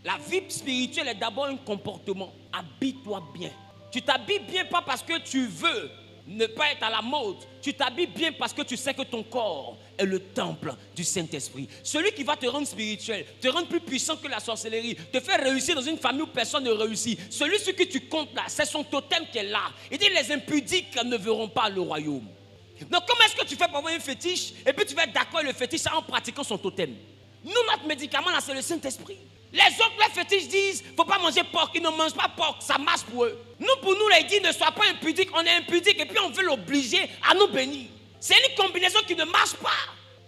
La vie spirituelle est d'abord un comportement. Habille-toi bien. Tu t'habilles bien pas parce que tu veux ne pas être à la mode. Tu t'habilles bien parce que tu sais que ton corps est le temple du Saint-Esprit. Celui qui va te rendre spirituel, te rendre plus puissant que la sorcellerie, te faire réussir dans une famille où personne ne réussit. Celui sur qui tu comptes là, c'est son totem qui est là. Il dit les impudiques ne verront pas le royaume. Donc comment est-ce que tu fais pour avoir un fétiche et puis tu vas être d'accord avec le fétiche en pratiquant son totem? Nous, notre médicament là, c'est le Saint-Esprit. Les autres, les fétiches disent, il ne faut pas manger porc, ils ne mangent pas porc, ça marche pour eux. Nous, pour nous, ils disent, ne sois pas impudique, on est impudique et puis on veut l'obliger à nous bénir. C'est une combinaison qui ne marche pas.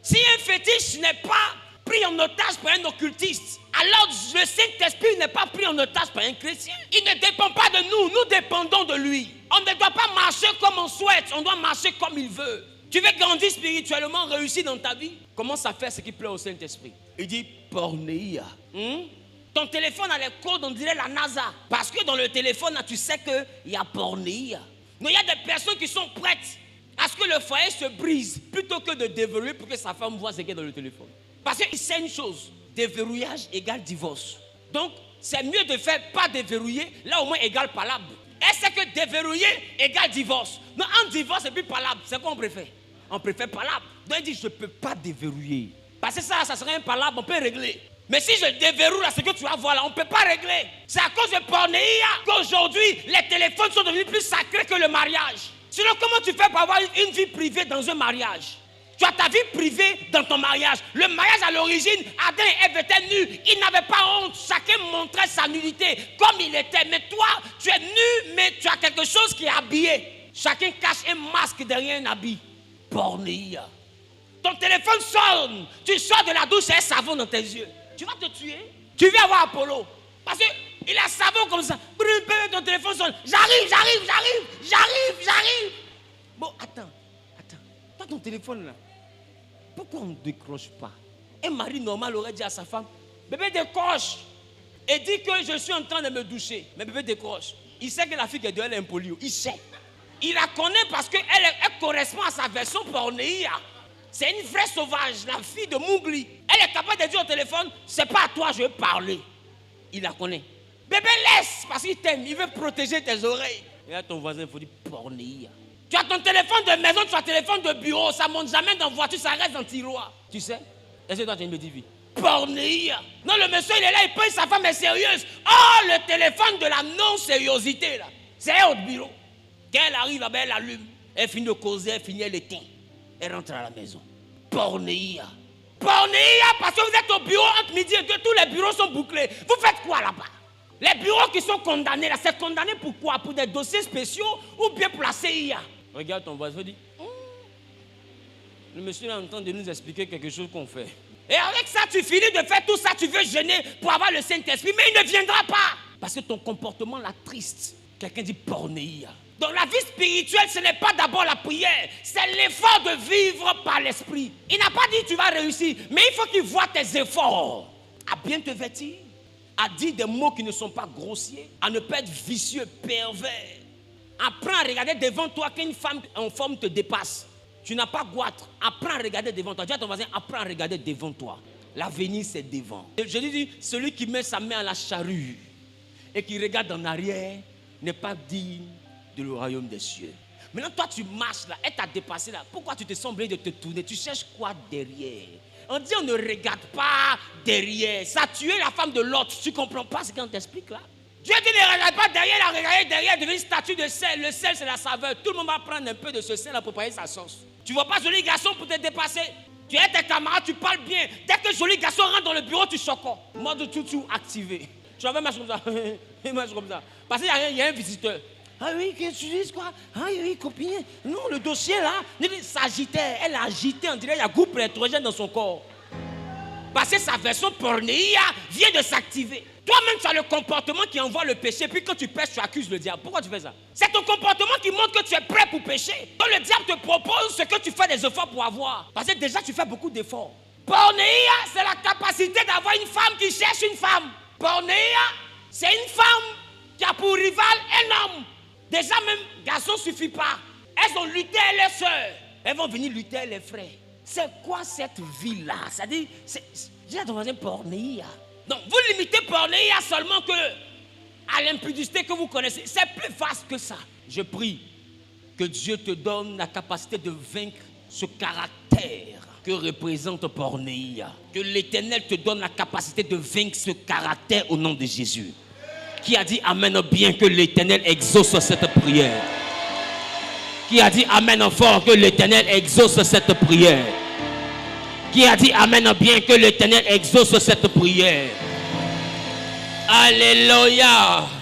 Si un fétiche n'est pas pris en otage par un occultiste, alors le Saint-Esprit n'est pas pris en otage par un chrétien. Il ne dépend pas de nous, nous dépendons de lui. On ne doit pas marcher comme on souhaite, on doit marcher comme il veut. Tu veux grandir spirituellement, réussir dans ta vie? Commence à faire ce qui plaît au Saint-Esprit. Il dit pornéia. Ton téléphone a les codes, on dirait la NASA. Parce que dans le téléphone, là, tu sais qu'il y a pornéia. Mais il y a des personnes qui sont prêtes à ce que le foyer se brise plutôt que de déverrouiller pour que sa femme voit ce qu'il y a dans le téléphone. Parce qu'il sait une chose, déverrouillage égale divorce. Donc, c'est mieux de faire pas déverrouiller, là au moins égale palabre. Et c'est que déverrouiller égale divorce. Non, un divorce et puis palabre, c'est quoi on préfère? On préfère palabre. Donc il dit, je ne peux pas déverrouiller. Parce que ça serait un palabre, on peut régler. Mais si je déverrouille là, ce que tu vas voir là, on ne peut pas régler. C'est à cause de pornéia qu'aujourd'hui, les téléphones sont devenus plus sacrés que le mariage. Sinon, comment tu fais pour avoir une vie privée dans un mariage? Tu as ta vie privée dans ton mariage. Le mariage à l'origine, Adam et Ève étaient nus. Ils n'avaient pas honte. Chacun montrait sa nudité comme il était. Mais toi, tu es nu, mais tu as quelque chose qui est habillé. Chacun cache un masque derrière un habit. Pornéia. Ton téléphone sonne. Tu sors de la douche et un savon dans tes yeux. Tu vas te tuer. Tu viens voir Apollo. Parce qu'il a savon comme ça. Ton téléphone sonne. J'arrive. Bon, attends. Toi, ton téléphone là. Pourquoi on ne décroche pas? Un mari normal aurait dit à sa femme, bébé décroche. Et dit que je suis en train de me doucher. Mais bébé décroche. Il sait que la fille qui est dehors, elle est impolie. Il sait. Il la connaît parce qu'elle correspond à sa version pornéia. C'est une vraie sauvage, la fille de Mowgli. Elle est capable de dire au téléphone, c'est pas à toi je veux parler. Il la connaît. Bébé laisse parce qu'il t'aime, il veut protéger tes oreilles. Et là ton voisin, il faut dire pornéia. Tu as ton téléphone de maison, tu as ton téléphone de bureau, ça monte jamais dans la voiture, ça reste dans le tiroir. Tu sais? Est-ce que toi tu as une petite vie? Pornéia. Non, le monsieur il est là, il paye, sa femme est sérieuse. Oh, le téléphone de la non-sériosité là. C'est elle au bureau. Quand elle arrive, elle allume. Elle finit de causer, elle finit, elle éteint. Elle rentre à la maison. Pornéia. Pornéia parce que vous êtes au bureau entre midi et 2, tous les bureaux sont bouclés. Vous faites quoi là-bas? Les bureaux qui sont condamnés là, c'est condamné pour quoi? Pour des dossiers spéciaux ou bien pour la CIA? Regarde ton voisin, dit. Le monsieur est en train de nous expliquer quelque chose qu'on fait. Et avec ça, tu finis de faire tout ça, tu veux jeûner pour avoir le Saint-Esprit, mais il ne viendra pas. Parce que ton comportement l'attriste. Quelqu'un dit pornéia. Donc la vie spirituelle, ce n'est pas d'abord la prière, c'est l'effort de vivre par l'esprit. Il n'a pas dit tu vas réussir, mais il faut qu'il voit tes efforts. À bien te vêtir, à dire des mots qui ne sont pas grossiers, à ne pas être vicieux, pervers. Apprends à regarder devant toi qu'une femme en forme te dépasse. Tu n'as pas goitre. Apprends à regarder devant toi. Dis à ton voisin, apprends à regarder devant toi. L'avenir, c'est devant. Je lui dis, celui qui met sa main à la charrue et qui regarde en arrière n'est pas digne de le royaume des cieux. Maintenant, toi, tu marches là, elle t'a dépassé là. Pourquoi tu te sens obligé de te tourner? Tu cherches quoi derrière? On dit, on ne regarde pas derrière. Ça a tué la femme de l'autre. Tu ne comprends pas ce qu'on t'explique là? Dieu dit ne regarde pas derrière, la regarder derrière, devient une statue de sel. Le sel, c'est la saveur. Tout le monde va prendre un peu de ce sel à préparer sa sauce. Tu ne vois pas joli garçon pour te dépasser. Tu es tes camarades, tu parles bien. Dès que joli garçon rentre dans le bureau, tu choques. Mode tout activé. Tu vas faire marcher comme ça. Marche comme ça. Parce qu'il y a un visiteur. Ah oui, qu'est-ce que tu dis quoi? Ah oui, copine. Non, le dossier là, s'agitait. Elle a agité, on dirait qu'il y a groupe électrogène dans son corps. Parce que sa version pornéia vient de s'activer. Toi-même, tu as le comportement qui envoie le péché. Puis quand tu pêches, tu accuses le diable. Pourquoi tu fais ça? C'est ton comportement qui montre que tu es prêt pour pécher. Donc le diable te propose ce que tu fais des efforts pour avoir. Parce que déjà, tu fais beaucoup d'efforts. Pornéia, c'est la capacité d'avoir une femme qui cherche une femme. Pornéia, c'est une femme qui a pour rival un homme. Déjà même, garçon ne suffit pas. Elles ont lutté avec leurs soeurs. Elles vont venir lutter avec les frères. C'est quoi cette vie-là? C'est-à-dire, dis à ton voisin pornéia. Donc, vous limitez pornéia seulement à l'impudicité que vous connaissez. C'est plus vaste que ça. Je prie que Dieu te donne la capacité de vaincre ce caractère que représente pornéia. Que l'Éternel te donne la capacité de vaincre ce caractère au nom de Jésus. Qui a dit amen bien, que l'Éternel exauce cette prière. Qui a dit amen fort, que l'Éternel exauce cette prière. Qui a dit amen bien, que l'Éternel exauce cette prière. Alléluia.